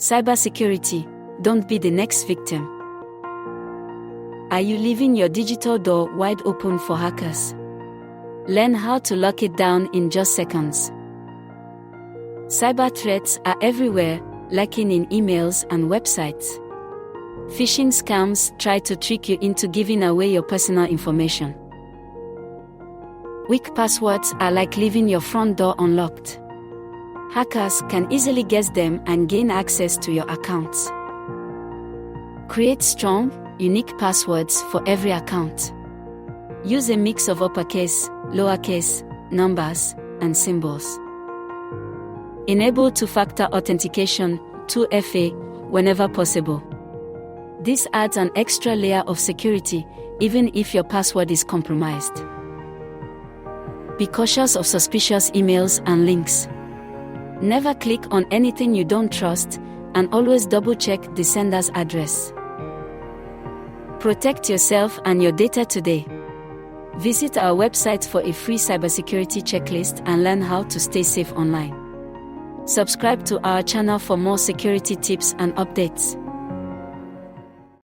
Cybersecurity, don't be the next victim. Are you leaving your digital door wide open for hackers? Learn how to lock it down in just seconds. Cyber threats are everywhere, lurking in emails and websites. Phishing scams try to trick you into giving away your personal information. Weak passwords are like leaving your front door unlocked. Hackers can easily guess them and gain access to your accounts. Create strong, unique passwords for every account. Use a mix of uppercase, lowercase, numbers, and symbols. Enable two-factor authentication, 2FA, whenever possible. This adds an extra layer of security, even if your password is compromised. Be cautious of suspicious emails and links. Never click on anything you don't trust, and always double-check the sender's address. Protect yourself and your data today. Visit our website for a free cybersecurity checklist and learn how to stay safe online. Subscribe to our channel for more security tips and updates.